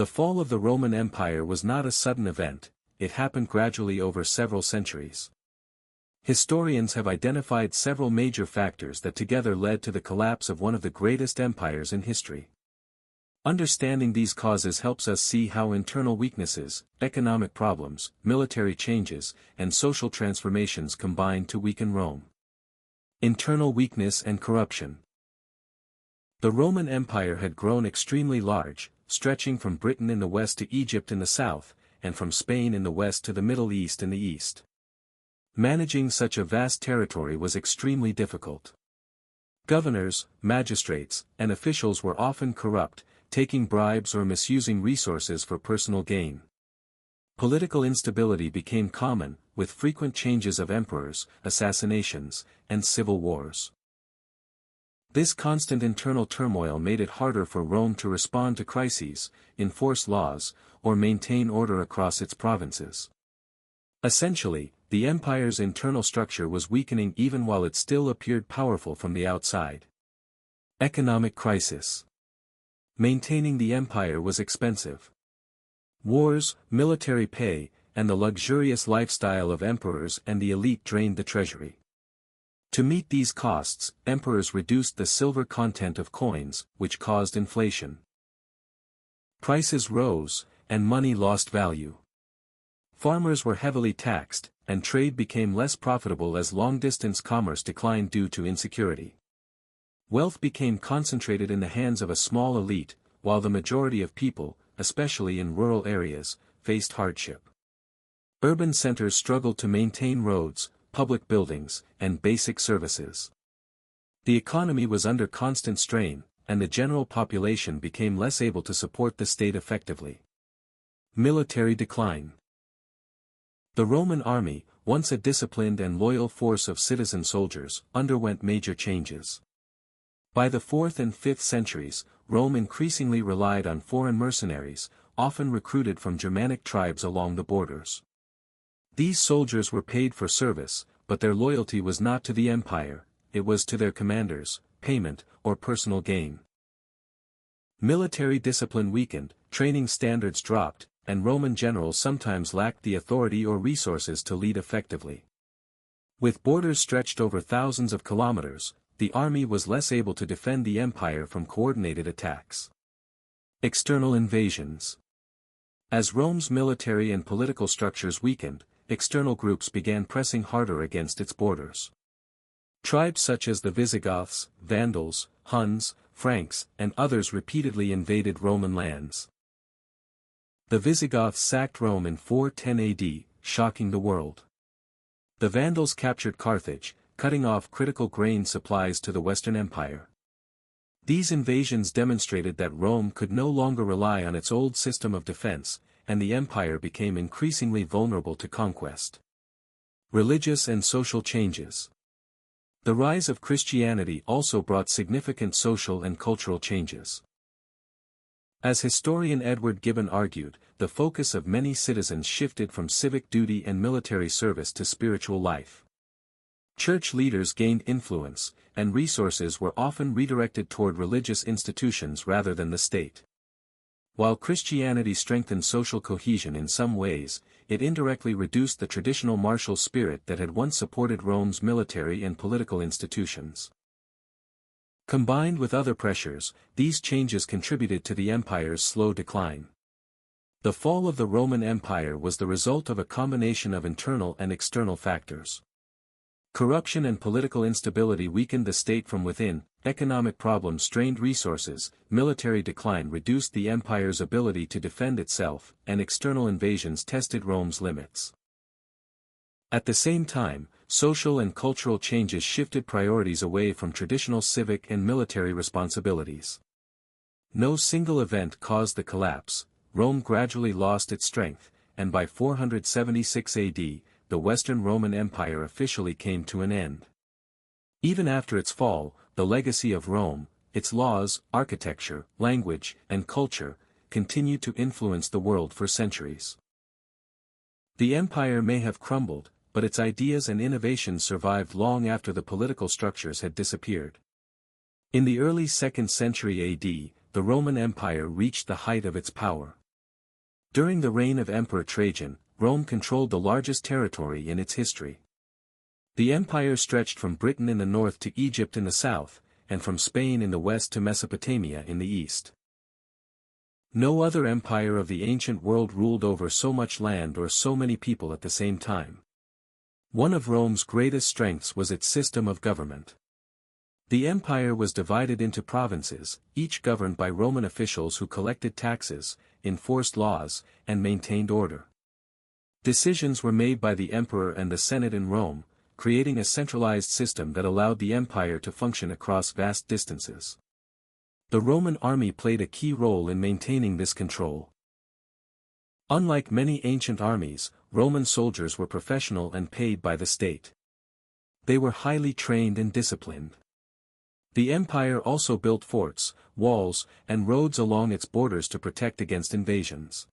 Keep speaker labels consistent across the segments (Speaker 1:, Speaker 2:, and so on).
Speaker 1: The fall of the Roman Empire was not a sudden event, it happened gradually over several centuries. Historians have identified several major factors that together led to the collapse of one of the greatest empires in history. Understanding these causes helps us see how internal weaknesses, economic problems, military changes, and social transformations combined to weaken Rome. Internal weakness and corruption. The Roman Empire had grown extremely large, stretching from Britain in the west to Egypt in the south, and from Spain in the west to the Middle East in the east. Managing such a vast territory was extremely difficult. Governors, magistrates, and officials were often corrupt, taking bribes or misusing resources for personal gain. Political instability became common, with frequent changes of emperors, assassinations, and civil wars. This constant internal turmoil made it harder for Rome to respond to crises, enforce laws, or maintain order across its provinces. Essentially, the empire's internal structure was weakening even while it still appeared powerful from the outside. Economic crisis. Maintaining the empire was expensive. Wars, military pay, and the luxurious lifestyle of emperors and the elite drained the treasury. To meet these costs, emperors reduced the silver content of coins, which caused inflation. Prices rose, and money lost value. Farmers were heavily taxed, and trade became less profitable as long-distance commerce declined due to insecurity. Wealth became concentrated in the hands of a small elite, while the majority of people, especially in rural areas, faced hardship. Urban centers struggled to maintain roads, public buildings, and basic services. The economy was under constant strain, and the general population became less able to support the state effectively. Military decline. The Roman army, once a disciplined and loyal force of citizen soldiers, underwent major changes. By the 4th and 5th centuries, Rome increasingly relied on foreign mercenaries, often recruited from Germanic tribes along the borders. These soldiers were paid for service, but their loyalty was not to the empire, it was to their commanders, payment, or personal gain. Military discipline weakened, training standards dropped, and Roman generals sometimes lacked the authority or resources to lead effectively. With borders stretched over thousands of kilometers, the army was less able to defend the empire from coordinated attacks. External invasions. As Rome's military and political structures weakened, external groups began pressing harder against its borders. Tribes such as the Visigoths, Vandals, Huns, Franks, and others repeatedly invaded Roman lands. The Visigoths sacked Rome in 410 AD, shocking the world. The Vandals captured Carthage, cutting off critical grain supplies to the Western Empire. These invasions demonstrated that Rome could no longer rely on its old system of defense, and the empire became increasingly vulnerable to conquest. Religious and social changes. The rise of Christianity also brought significant social and cultural changes. As historian Edward Gibbon argued, the focus of many citizens shifted from civic duty and military service to spiritual life. Church leaders gained influence, and resources were often redirected toward religious institutions rather than the state. While Christianity strengthened social cohesion in some ways, it indirectly reduced the traditional martial spirit that had once supported Rome's military and political institutions. Combined with other pressures, these changes contributed to the empire's slow decline. The fall of the Roman Empire was the result of a combination of internal and external factors. Corruption and political instability weakened the state from within, economic problems strained resources, military decline reduced the empire's ability to defend itself, and external invasions tested Rome's limits. At the same time, social and cultural changes shifted priorities away from traditional civic and military responsibilities. No single event caused the collapse. Rome gradually lost its strength, and by 476 AD, the Western Roman Empire officially came to an end. Even after its fall, the legacy of Rome, its laws, architecture, language, and culture, continued to influence the world for centuries. The empire may have crumbled, but its ideas and innovations survived long after the political structures had disappeared. In the early 2nd century AD, the Roman Empire reached the height of its power. During the reign of Emperor Trajan, Rome controlled the largest territory in its history. The empire stretched from Britain in the north to Egypt in the south, and from Spain in the west to Mesopotamia in the east. No other empire of the ancient world ruled over so much land or so many people at the same time. One of Rome's greatest strengths was its system of government. The empire was divided into provinces, each governed by Roman officials who collected taxes, enforced laws, and maintained order. Decisions were made by the emperor and the Senate in Rome, creating a centralized system that allowed the empire to function across vast distances. The Roman army played a key role in maintaining this control. Unlike many ancient armies, Roman soldiers were professional and paid by the state. They were highly trained and disciplined. The empire also built forts, walls, and roads along its borders to protect against invasions.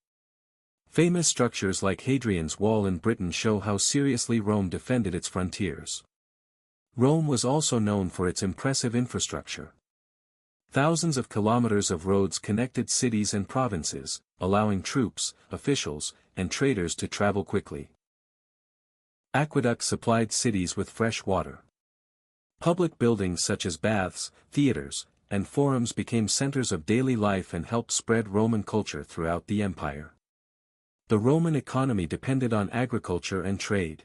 Speaker 1: Famous structures like Hadrian's Wall in Britain show how seriously Rome defended its frontiers. Rome was also known for its impressive infrastructure. Thousands of kilometers of roads connected cities and provinces, allowing troops, officials, and traders to travel quickly. Aqueducts supplied cities with fresh water. Public buildings such as baths, theaters, and forums became centers of daily life and helped spread Roman culture throughout the empire. The Roman economy depended on agriculture and trade.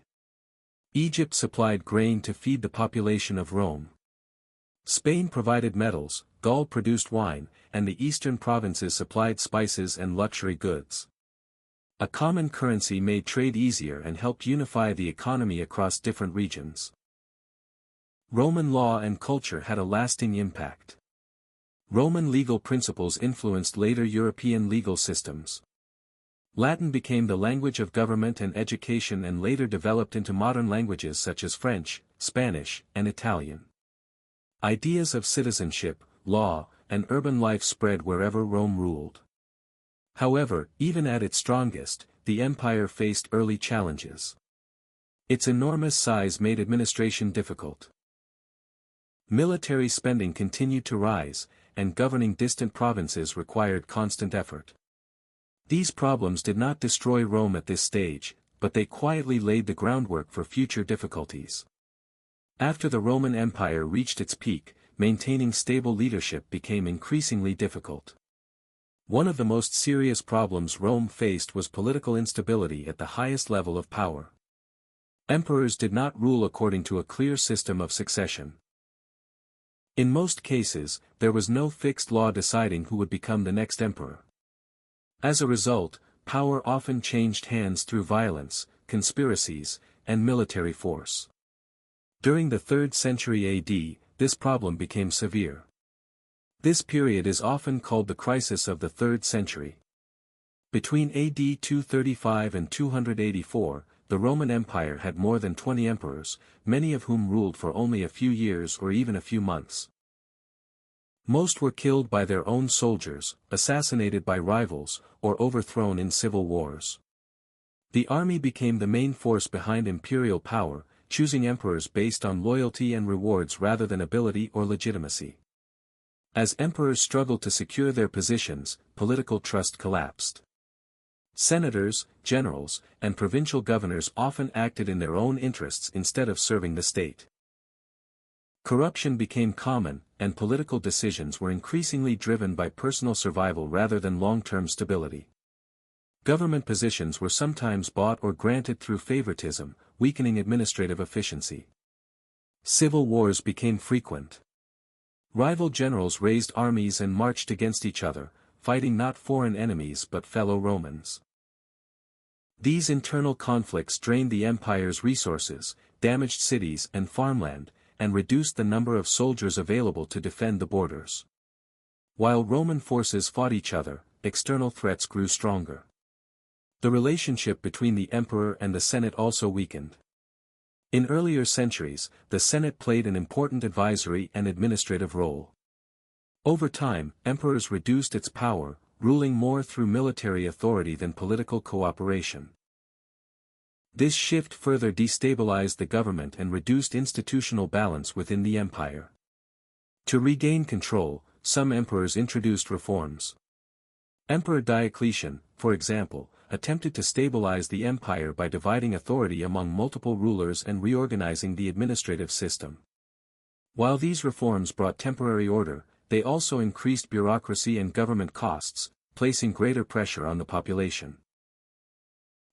Speaker 1: Egypt supplied grain to feed the population of Rome. Spain provided metals, Gaul produced wine, and the eastern provinces supplied spices and luxury goods. A common currency made trade easier and helped unify the economy across different regions. Roman law and culture had a lasting impact. Roman legal principles influenced later European legal systems. Latin became the language of government and education and later developed into modern languages such as French, Spanish, and Italian. Ideas of citizenship, law, and urban life spread wherever Rome ruled. However, even at its strongest, the empire faced early challenges. Its enormous size made administration difficult. Military spending continued to rise, and governing distant provinces required constant effort. These problems did not destroy Rome at this stage, but they quietly laid the groundwork for future difficulties. After the Roman Empire reached its peak, maintaining stable leadership became increasingly difficult. One of the most serious problems Rome faced was political instability at the highest level of power. Emperors did not rule according to a clear system of succession. In most cases, there was no fixed law deciding who would become the next emperor. As a result, power often changed hands through violence, conspiracies, and military force. During the 3rd century AD, this problem became severe. This period is often called the crisis of the 3rd century. Between AD 235 and 284, the Roman Empire had more than 20 emperors, many of whom ruled for only a few years or even a few months. Most were killed by their own soldiers, assassinated by rivals, or overthrown in civil wars. The army became the main force behind imperial power, choosing emperors based on loyalty and rewards rather than ability or legitimacy. As emperors struggled to secure their positions, political trust collapsed. Senators, generals, and provincial governors often acted in their own interests instead of serving the state. Corruption became common, and political decisions were increasingly driven by personal survival rather than long-term stability. Government positions were sometimes bought or granted through favoritism, weakening administrative efficiency. Civil wars became frequent. Rival generals raised armies and marched against each other, fighting not foreign enemies but fellow Romans. These internal conflicts drained the empire's resources, damaged cities and farmland, and reduced the number of soldiers available to defend the borders. While Roman forces fought each other, external threats grew stronger. The relationship between the emperor and the Senate also weakened. In earlier centuries, the Senate played an important advisory and administrative role. Over time, emperors reduced its power, ruling more through military authority than political cooperation. This shift further destabilized the government and reduced institutional balance within the empire. To regain control, some emperors introduced reforms. Emperor Diocletian, for example, attempted to stabilize the empire by dividing authority among multiple rulers and reorganizing the administrative system. While these reforms brought temporary order, they also increased bureaucracy and government costs, placing greater pressure on the population.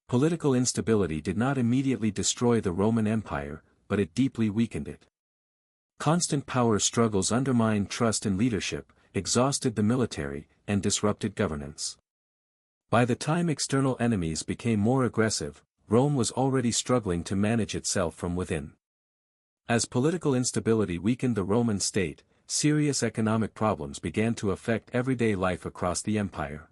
Speaker 1: Political instability did not immediately destroy the Roman Empire, but it deeply weakened it. Constant power struggles undermined trust in leadership, exhausted the military, and disrupted governance. By the time external enemies became more aggressive, Rome was already struggling to manage itself from within. As political instability weakened the Roman state, serious economic problems began to affect everyday life across the empire.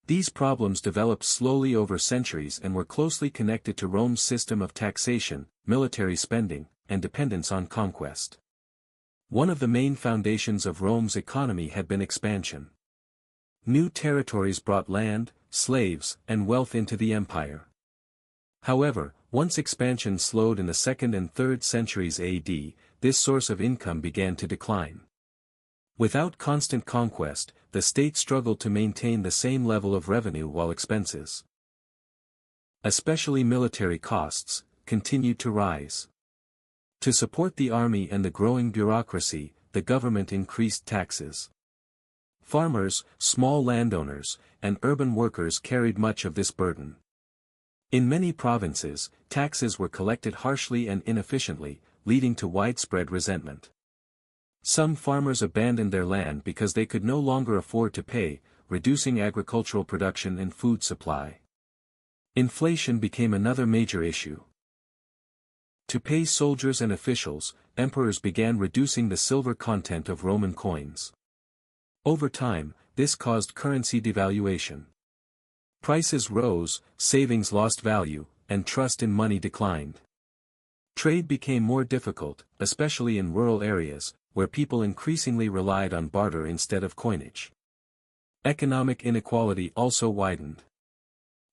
Speaker 1: These problems developed slowly over centuries and were closely connected to Rome's system of taxation, military spending, and dependence on conquest. One of the main foundations of Rome's economy had been expansion. New territories brought land, slaves, and wealth into the empire. However, once expansion slowed in the 2nd and 3rd centuries AD, this source of income began to decline. Without constant conquest, the state struggled to maintain the same level of revenue while expenses, especially military costs, continued to rise. To support the army and the growing bureaucracy, the government increased taxes. Farmers, small landowners, and urban workers carried much of this burden. In many provinces, taxes were collected harshly and inefficiently, leading to widespread resentment. Some farmers abandoned their land because they could no longer afford to pay, reducing agricultural production and food supply. Inflation became another major issue. To pay soldiers and officials, emperors began reducing the silver content of Roman coins. Over time, this caused currency devaluation. Prices rose, savings lost value, and trust in money declined. Trade became more difficult, especially in rural areas, where people increasingly relied on barter instead of coinage. Economic inequality also widened.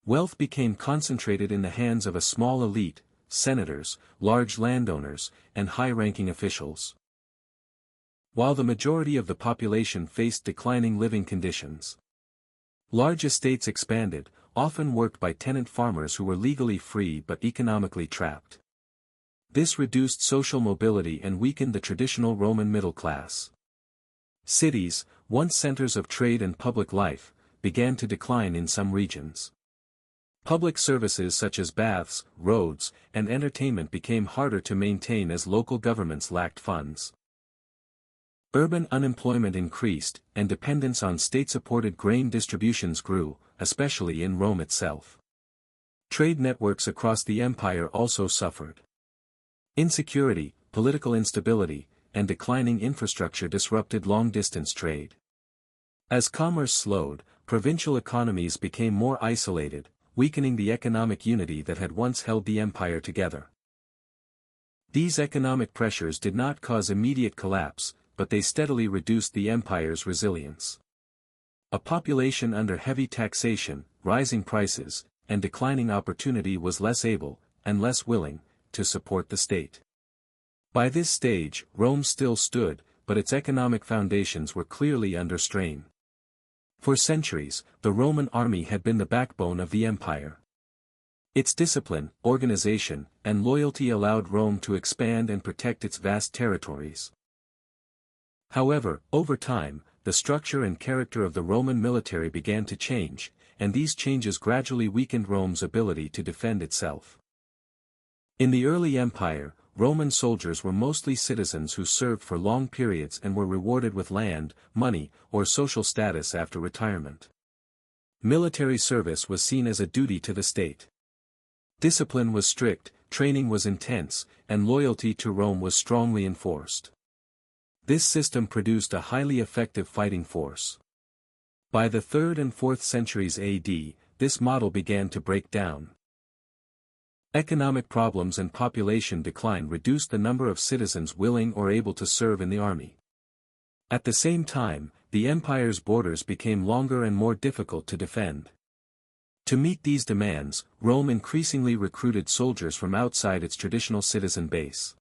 Speaker 1: Wealth became concentrated in the hands of a small elite, senators, large landowners, and high-ranking officials. While the majority of the population faced declining living conditions. Large estates expanded, often worked by tenant farmers who were legally free but economically trapped. This reduced social mobility and weakened the traditional Roman middle class. Cities, once centers of trade and public life, began to decline in some regions. Public services such as baths, roads, and entertainment became harder to maintain as local governments lacked funds. Urban unemployment increased, and dependence on state-supported grain distributions grew, especially in Rome itself. Trade networks across the empire also suffered. Insecurity, political instability, and declining infrastructure disrupted long-distance trade. As commerce slowed, provincial economies became more isolated, weakening the economic unity that had once held the empire together. These economic pressures did not cause immediate collapse, but they steadily reduced the empire's resilience. A population under heavy taxation, rising prices, and declining opportunity was less able, and less willing, to support the state. By this stage, Rome still stood, but its economic foundations were clearly under strain. For centuries, the Roman army had been the backbone of the empire. Its discipline, organization, and loyalty allowed Rome to expand and protect its vast territories. However, over time, the structure and character of the Roman military began to change, and these changes gradually weakened Rome's ability to defend itself. In the early empire, Roman soldiers were mostly citizens who served for long periods and were rewarded with land, money, or social status after retirement. Military service was seen as a duty to the state. Discipline was strict, training was intense, and loyalty to Rome was strongly enforced. This system produced a highly effective fighting force. By the 3rd and 4th centuries AD, this model began to break down. Economic problems and population decline reduced the number of citizens willing or able to serve in the army. At the same time, the empire's borders became longer and more difficult to defend. To meet these demands, Rome increasingly recruited soldiers from outside its traditional citizen base.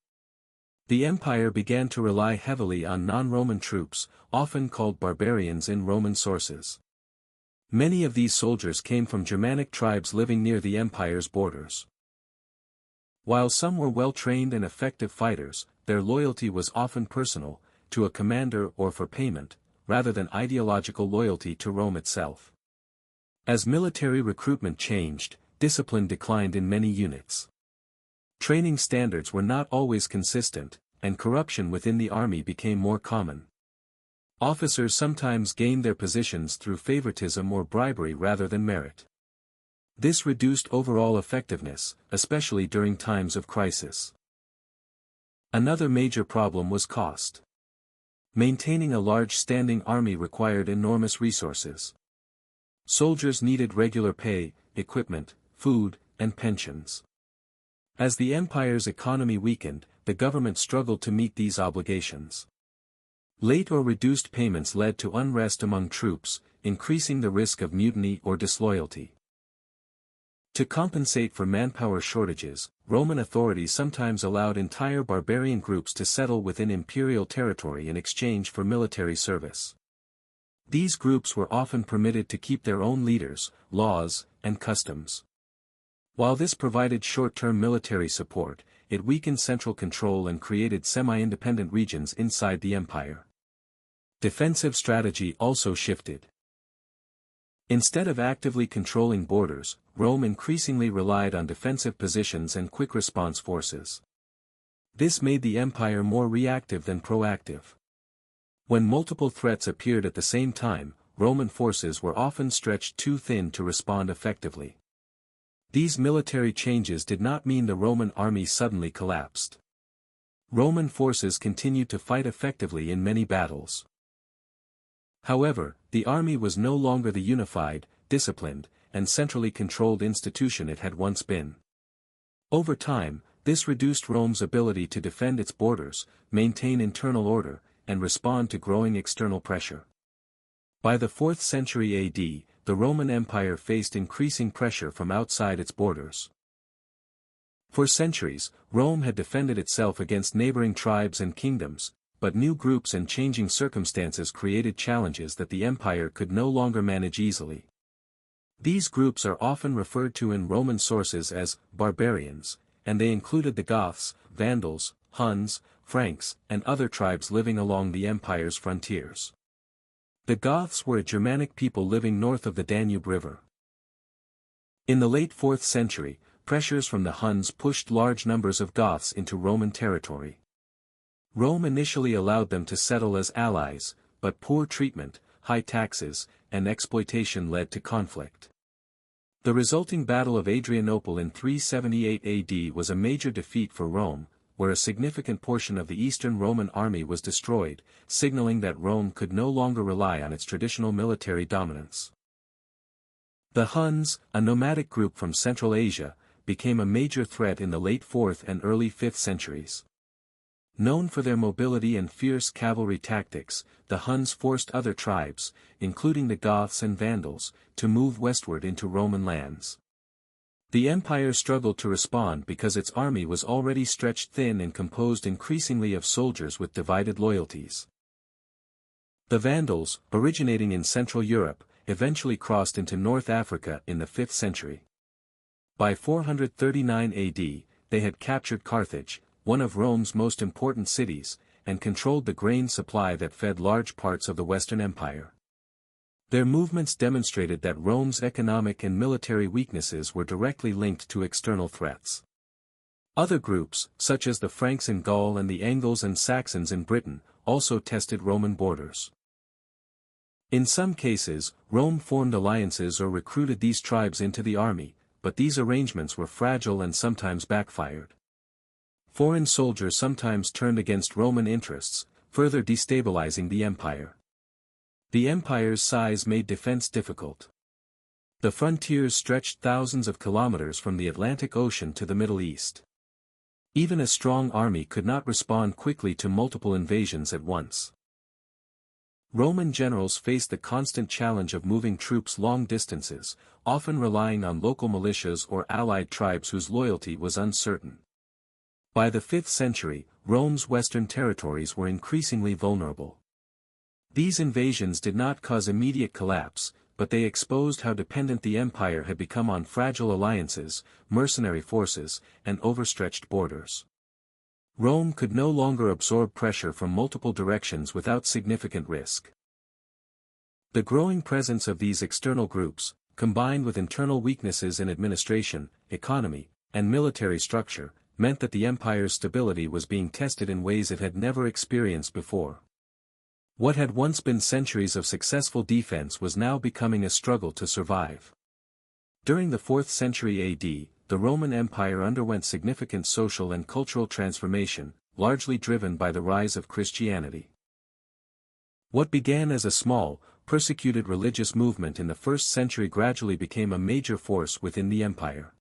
Speaker 1: The empire began to rely heavily on non-Roman troops, often called barbarians in Roman sources. Many of these soldiers came from Germanic tribes living near the empire's borders. While some were well-trained and effective fighters, their loyalty was often personal, to a commander or for payment, rather than ideological loyalty to Rome itself. As military recruitment changed, discipline declined in many units. Training standards were not always consistent, and corruption within the army became more common. Officers sometimes gained their positions through favoritism or bribery rather than merit. This reduced overall effectiveness, especially during times of crisis. Another major problem was cost. Maintaining a large standing army required enormous resources. Soldiers needed regular pay, equipment, food, and pensions. As the empire's economy weakened, the government struggled to meet these obligations. Late or reduced payments led to unrest among troops, increasing the risk of mutiny or disloyalty. To compensate for manpower shortages, Roman authorities sometimes allowed entire barbarian groups to settle within imperial territory in exchange for military service. These groups were often permitted to keep their own leaders, laws, and customs. While this provided short-term military support, it weakened central control and created semi-independent regions inside the empire. Defensive strategy also shifted. Instead of actively controlling borders, Rome increasingly relied on defensive positions and quick response forces. This made the empire more reactive than proactive. When multiple threats appeared at the same time, Roman forces were often stretched too thin to respond effectively. These military changes did not mean the Roman army suddenly collapsed. Roman forces continued to fight effectively in many battles. However, the army was no longer the unified, disciplined, and centrally controlled institution it had once been. Over time, this reduced Rome's ability to defend its borders, maintain internal order, and respond to growing external pressure. By the 4th century AD, the Roman Empire faced increasing pressure from outside its borders. For centuries, Rome had defended itself against neighboring tribes and kingdoms, but new groups and changing circumstances created challenges that the empire could no longer manage easily. These groups are often referred to in Roman sources as barbarians, and they included the Goths, Vandals, Huns, Franks, and other tribes living along the empire's frontiers. The Goths were a Germanic people living north of the Danube River. In the late 4th century, pressures from the Huns pushed large numbers of Goths into Roman territory. Rome initially allowed them to settle as allies, but poor treatment, high taxes, and exploitation led to conflict. The resulting Battle of Adrianople in 378 AD was a major defeat for Rome, where a significant portion of the Eastern Roman army was destroyed, signaling that Rome could no longer rely on its traditional military dominance. The Huns, a nomadic group from Central Asia, became a major threat in the late 4th and early 5th centuries. Known for their mobility and fierce cavalry tactics, the Huns forced other tribes, including the Goths and Vandals, to move westward into Roman lands. The empire struggled to respond because its army was already stretched thin and composed increasingly of soldiers with divided loyalties. The Vandals, originating in Central Europe, eventually crossed into North Africa in the 5th century. By 439 AD, they had captured Carthage, one of Rome's most important cities, and controlled the grain supply that fed large parts of the Western Empire. Their movements demonstrated that Rome's economic and military weaknesses were directly linked to external threats. Other groups, such as the Franks in Gaul and the Angles and Saxons in Britain, also tested Roman borders. In some cases, Rome formed alliances or recruited these tribes into the army, but these arrangements were fragile and sometimes backfired. Foreign soldiers sometimes turned against Roman interests, further destabilizing the empire. The empire's size made defense difficult. The frontiers stretched thousands of kilometers from the Atlantic Ocean to the Middle East. Even a strong army could not respond quickly to multiple invasions at once. Roman generals faced the constant challenge of moving troops long distances, often relying on local militias or allied tribes whose loyalty was uncertain. By the 5th century, Rome's western territories were increasingly vulnerable. These invasions did not cause immediate collapse, but they exposed how dependent the empire had become on fragile alliances, mercenary forces, and overstretched borders. Rome could no longer absorb pressure from multiple directions without significant risk. The growing presence of these external groups, combined with internal weaknesses in administration, economy, and military structure, meant that the empire's stability was being tested in ways it had never experienced before. What had once been centuries of successful defense was now becoming a struggle to survive. During the 4th century AD, the Roman Empire underwent significant social and cultural transformation, largely driven by the rise of Christianity. What began as a small, persecuted religious movement in the 1st century gradually became a major force within the empire.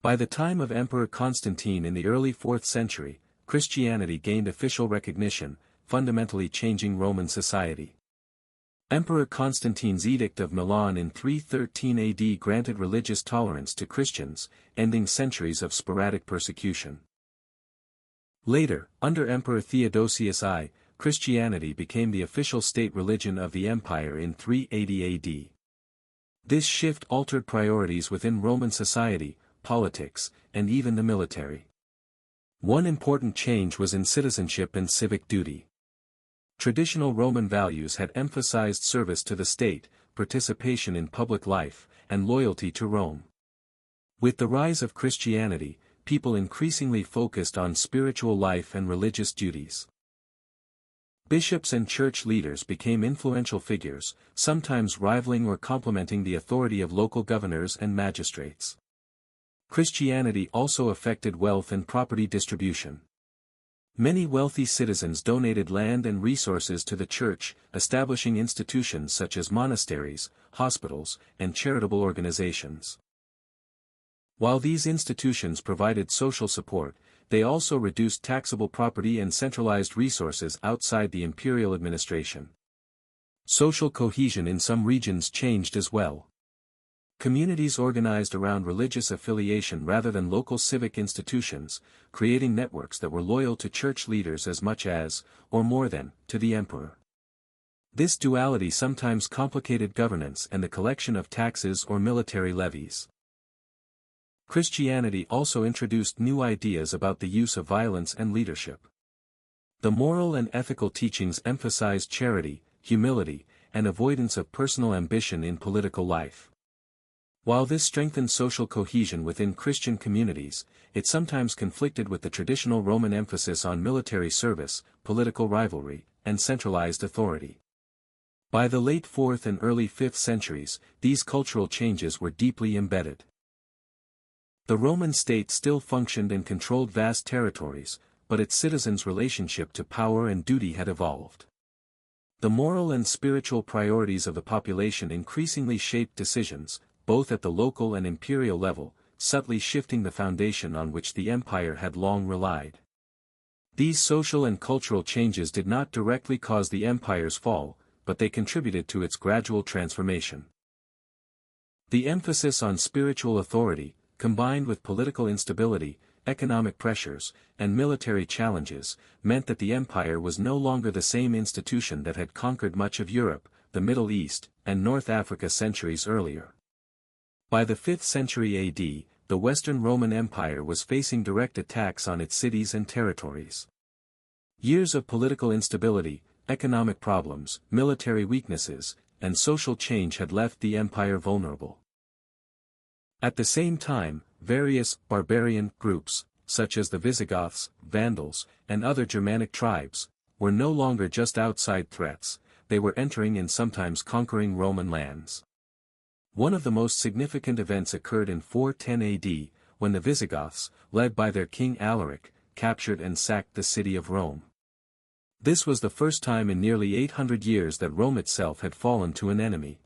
Speaker 1: By the time of Emperor Constantine in the early 4th century, Christianity gained official recognition, fundamentally changing Roman society. Emperor Constantine's Edict of Milan in 313 AD granted religious tolerance to Christians, ending centuries of sporadic persecution. Later, under Emperor Theodosius I, Christianity became the official state religion of the empire in 380 AD. This shift altered priorities within Roman society, politics, and even the military. One important change was in citizenship and civic duty. Traditional Roman values had emphasized service to the state, participation in public life, and loyalty to Rome. With the rise of Christianity, people increasingly focused on spiritual life and religious duties. Bishops and church leaders became influential figures, sometimes rivaling or complementing the authority of local governors and magistrates. Christianity also affected wealth and property distribution. Many wealthy citizens donated land and resources to the church, establishing institutions such as monasteries, hospitals, and charitable organizations. While these institutions provided social support, they also reduced taxable property and centralized resources outside the imperial administration. Social cohesion in some regions changed as well. Communities organized around religious affiliation rather than local civic institutions, creating networks that were loyal to church leaders as much as, or more than, to the emperor. This duality sometimes complicated governance and the collection of taxes or military levies. Christianity also introduced new ideas about the use of violence and leadership. The moral and ethical teachings emphasized charity, humility, and avoidance of personal ambition in political life. While this strengthened social cohesion within Christian communities, it sometimes conflicted with the traditional Roman emphasis on military service, political rivalry, and centralized authority. By the late 4th and early 5th centuries, these cultural changes were deeply embedded. The Roman state still functioned and controlled vast territories, but its citizens' relationship to power and duty had evolved. The moral and spiritual priorities of the population increasingly shaped decisions, both at the local and imperial level, subtly shifting the foundation on which the empire had long relied. These social and cultural changes did not directly cause the empire's fall, but they contributed to its gradual transformation. The emphasis on spiritual authority, combined with political instability, economic pressures, and military challenges, meant that the empire was no longer the same institution that had conquered much of Europe, the Middle East, and North Africa centuries earlier. By the 5th century AD, the Western Roman Empire was facing direct attacks on its cities and territories. Years of political instability, economic problems, military weaknesses, and social change had left the empire vulnerable. At the same time, various barbarian groups, such as the Visigoths, Vandals, and other Germanic tribes, were no longer just outside threats, they were entering and sometimes conquering Roman lands. One of the most significant events occurred in 410 AD, when the Visigoths, led by their king Alaric, captured and sacked the city of Rome. This was the first time in nearly 800 years that Rome itself had fallen to an enemy.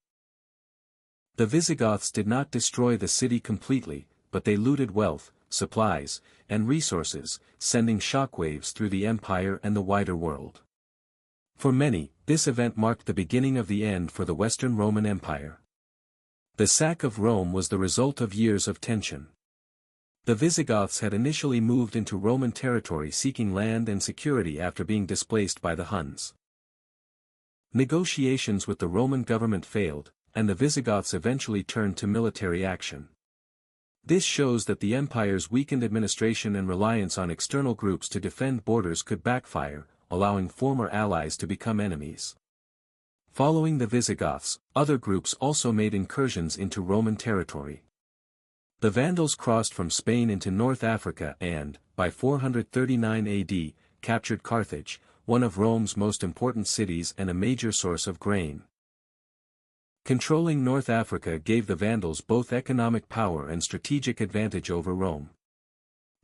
Speaker 1: The Visigoths did not destroy the city completely, but they looted wealth, supplies, and resources, sending shockwaves through the empire and the wider world. For many, this event marked the beginning of the end for the Western Roman Empire. The sack of Rome was the result of years of tension. The Visigoths had initially moved into Roman territory seeking land and security after being displaced by the Huns. Negotiations with the Roman government failed, and the Visigoths eventually turned to military action. This shows that the empire's weakened administration and reliance on external groups to defend borders could backfire, allowing former allies to become enemies. Following the Visigoths, other groups also made incursions into Roman territory. The Vandals crossed from Spain into North Africa and, by 439 AD, captured Carthage, one of Rome's most important cities and a major source of grain. Controlling North Africa gave the Vandals both economic power and strategic advantage over Rome.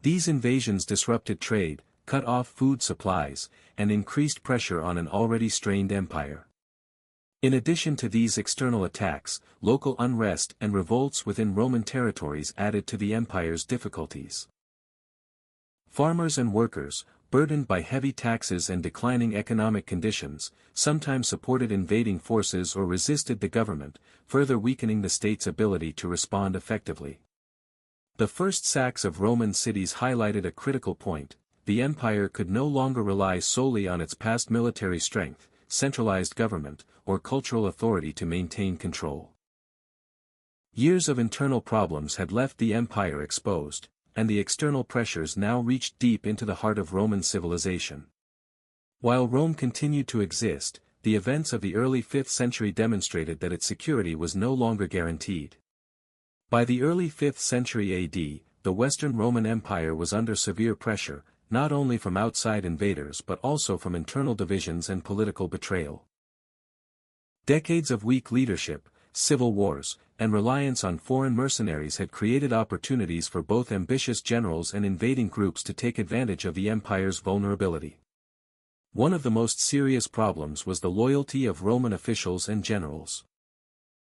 Speaker 1: These invasions disrupted trade, cut off food supplies, and increased pressure on an already strained empire. In addition to these external attacks, local unrest and revolts within Roman territories added to the empire's difficulties. Farmers and workers, burdened by heavy taxes and declining economic conditions, sometimes supported invading forces or resisted the government, further weakening the state's ability to respond effectively. The first sacks of Roman cities highlighted a critical point: the empire could no longer rely solely on its past military strength, centralized government, or cultural authority to maintain control. Years of internal problems had left the empire exposed, and the external pressures now reached deep into the heart of Roman civilization. While Rome continued to exist, the events of the early 5th century demonstrated that its security was no longer guaranteed. By the early 5th century AD, the Western Roman Empire was under severe pressure, not only from outside invaders but also from internal divisions and political betrayal. Decades of weak leadership, civil wars, and reliance on foreign mercenaries had created opportunities for both ambitious generals and invading groups to take advantage of the empire's vulnerability. One of the most serious problems was the loyalty of Roman officials and generals.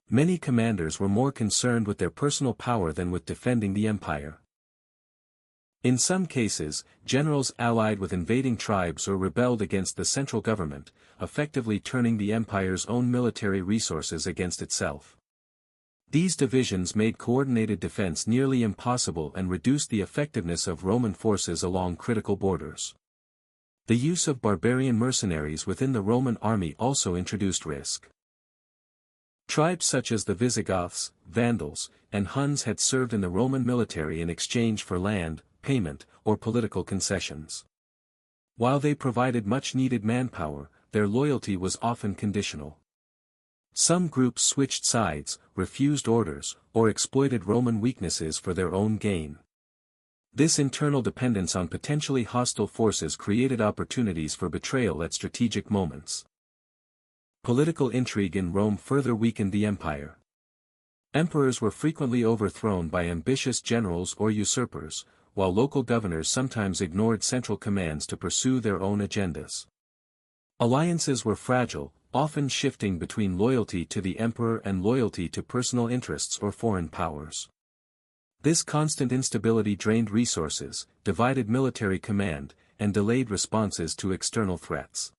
Speaker 1: Many commanders were more concerned with their personal power than with defending the empire. In some cases, generals allied with invading tribes or rebelled against the central government, effectively turning the empire's own military resources against itself. These divisions made coordinated defense nearly impossible and reduced the effectiveness of Roman forces along critical borders. The use of barbarian mercenaries within the Roman army also introduced risk. Tribes such as the Visigoths, Vandals, and Huns had served in the Roman military in exchange for land, payment, or political concessions. While they provided much-needed manpower, their loyalty was often conditional. Some groups switched sides, refused orders, or exploited Roman weaknesses for their own gain. This internal dependence on potentially hostile forces created opportunities for betrayal at strategic moments. Political intrigue in Rome further weakened the empire. Emperors were frequently overthrown by ambitious generals or usurpers, while local governors sometimes ignored central commands to pursue their own agendas. Alliances were fragile, often shifting between loyalty to the emperor and loyalty to personal interests or foreign powers. This constant instability drained resources, divided military command, and delayed responses to external threats.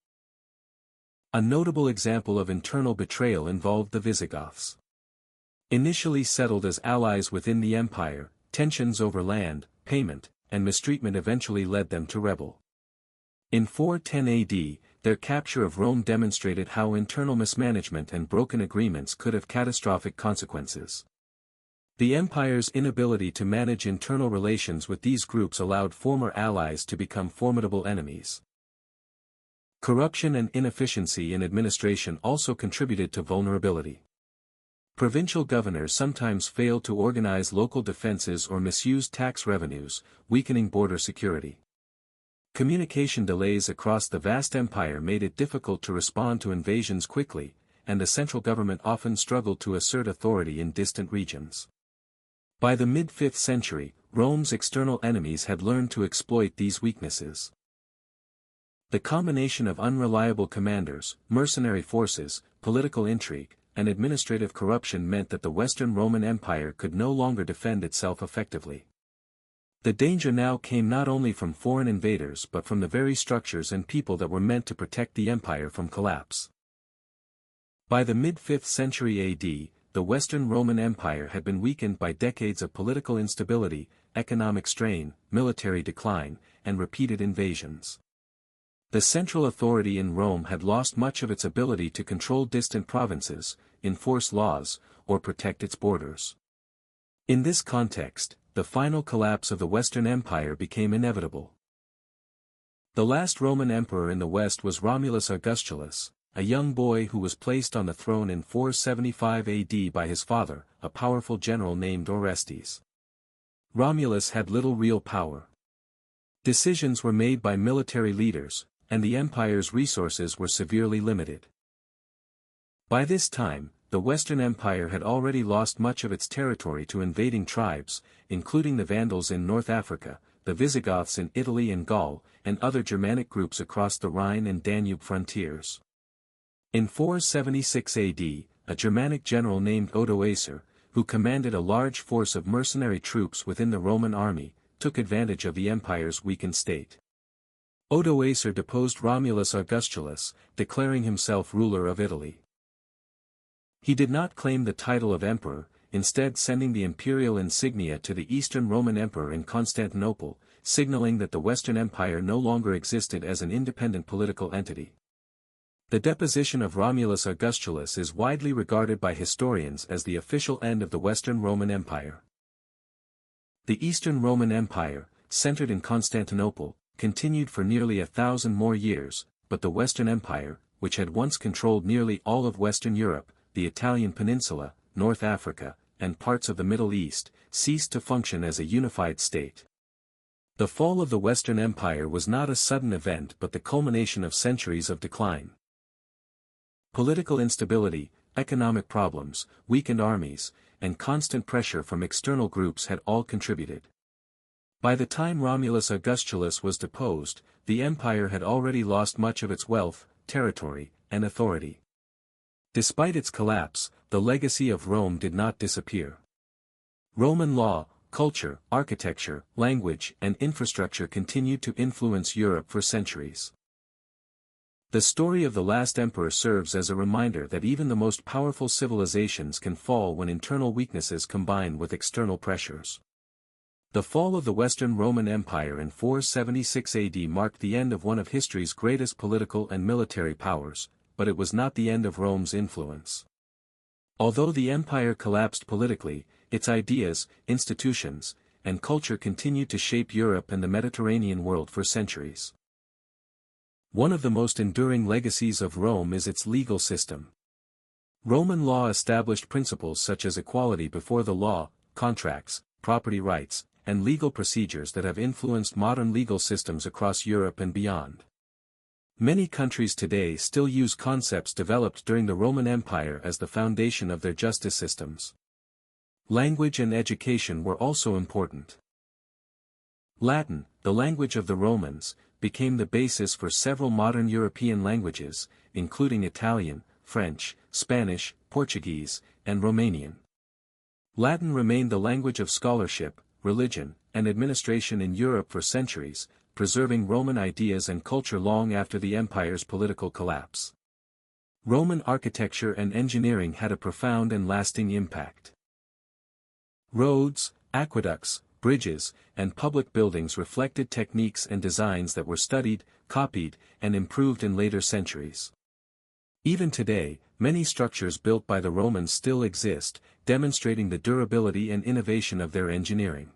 Speaker 1: A notable example of internal betrayal involved the Visigoths. Initially settled as allies within the empire, tensions over land, payment, and mistreatment eventually led them to rebel. In 410 AD, their capture of Rome demonstrated how internal mismanagement and broken agreements could have catastrophic consequences. The empire's inability to manage internal relations with these groups allowed former allies to become formidable enemies. Corruption and inefficiency in administration also contributed to vulnerability. Provincial governors sometimes failed to organize local defenses or misused tax revenues, weakening border security. Communication delays across the vast empire made it difficult to respond to invasions quickly, and the central government often struggled to assert authority in distant regions. By the mid-5th century, Rome's external enemies had learned to exploit these weaknesses. The combination of unreliable commanders, mercenary forces, political intrigue, and administrative corruption meant that the Western Roman Empire could no longer defend itself effectively. The danger now came not only from foreign invaders but from the very structures and people that were meant to protect the empire from collapse. By the mid-5th century AD, the Western Roman Empire had been weakened by decades of political instability, economic strain, military decline, and repeated invasions. The central authority in Rome had lost much of its ability to control distant provinces, enforce laws, or protect its borders. In this context, the final collapse of the Western Empire became inevitable. The last Roman emperor in the West was Romulus Augustus, a young boy who was placed on the throne in 475 AD by his father, a powerful general named Orestes. Romulus had little real power. Decisions were made by military leaders, and the empire's resources were severely limited. By this time, the Western Empire had already lost much of its territory to invading tribes, including the Vandals in North Africa, the Visigoths in Italy and Gaul, and other Germanic groups across the Rhine and Danube frontiers. In 476 AD, a Germanic general named Odoacer, who commanded a large force of mercenary troops within the Roman army, took advantage of the empire's weakened state. Odoacer deposed Romulus Augustus, declaring himself ruler of Italy. He did not claim the title of emperor, instead sending the imperial insignia to the Eastern Roman Emperor in Constantinople, signaling that the Western Empire no longer existed as an independent political entity. The deposition of Romulus Augustus is widely regarded by historians as the official end of the Western Roman Empire. The Eastern Roman Empire, centered in Constantinople, continued for nearly 1,000 more years, but the Western Empire, which had once controlled nearly all of Western Europe, the Italian peninsula, North Africa, and parts of the Middle East, ceased to function as a unified state. The fall of the Western Empire was not a sudden event but the culmination of centuries of decline. Political instability, economic problems, weakened armies, and constant pressure from external groups had all contributed. By the time Romulus Augustus was deposed, the empire had already lost much of its wealth, territory, and authority. Despite its collapse, the legacy of Rome did not disappear. Roman law, culture, architecture, language, and infrastructure continued to influence Europe for centuries. The story of the last emperor serves as a reminder that even the most powerful civilizations can fall when internal weaknesses combine with external pressures. The fall of the Western Roman Empire in 476 AD marked the end of one of history's greatest political and military powers, but it was not the end of Rome's influence. Although the empire collapsed politically, its ideas, institutions, and culture continued to shape Europe and the Mediterranean world for centuries. One of the most enduring legacies of Rome is its legal system. Roman law established principles such as equality before the law, contracts, property rights, and legal procedures that have influenced modern legal systems across Europe and beyond. Many countries today still use concepts developed during the Roman Empire as the foundation of their justice systems. Language and education were also important. Latin, the language of the Romans, became the basis for several modern European languages, including Italian, French, Spanish, Portuguese, and Romanian. Latin remained the language of scholarship, religion, and administration in Europe for centuries, preserving Roman ideas and culture long after the empire's political collapse. Roman architecture and engineering had a profound and lasting impact. Roads, aqueducts, bridges, and public buildings reflected techniques and designs that were studied, copied, and improved in later centuries. Even today, many structures built by the Romans still exist, demonstrating the durability and innovation of their engineering.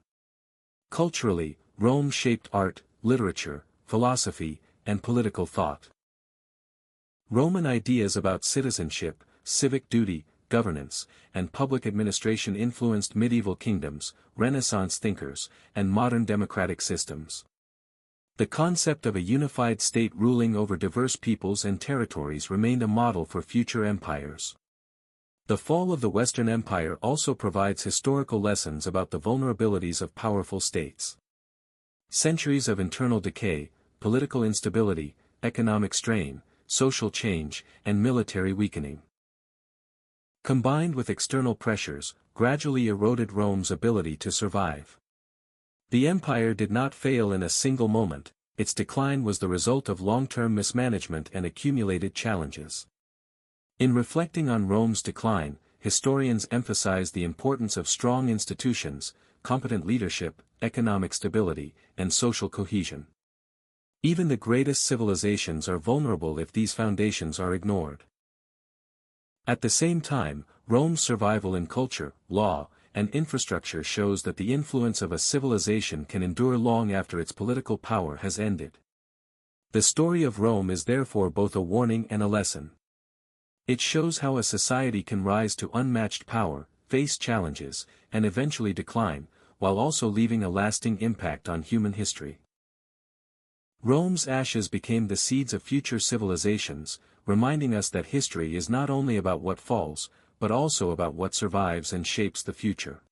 Speaker 1: Culturally, Rome shaped art, literature, philosophy, and political thought. Roman ideas about citizenship, civic duty, governance, and public administration influenced medieval kingdoms, Renaissance thinkers, and modern democratic systems. The concept of a unified state ruling over diverse peoples and territories remained a model for future empires. The fall of the Western Empire also provides historical lessons about the vulnerabilities of powerful states. Centuries of internal decay, political instability, economic strain, social change, and military weakening, combined with external pressures, gradually eroded Rome's ability to survive. The empire did not fail in a single moment, its decline was the result of long-term mismanagement and accumulated challenges. In reflecting on Rome's decline, historians emphasize the importance of strong institutions, competent leadership, economic stability, and social cohesion. Even the greatest civilizations are vulnerable if these foundations are ignored. At the same time, Rome's survival in culture, law, and infrastructure shows that the influence of a civilization can endure long after its political power has ended. The story of Rome is therefore both a warning and a lesson. It shows how a society can rise to unmatched power, face challenges, and eventually decline, while also leaving a lasting impact on human history. Rome's ashes became the seeds of future civilizations, reminding us that history is not only about what falls, but also about what survives and shapes the future.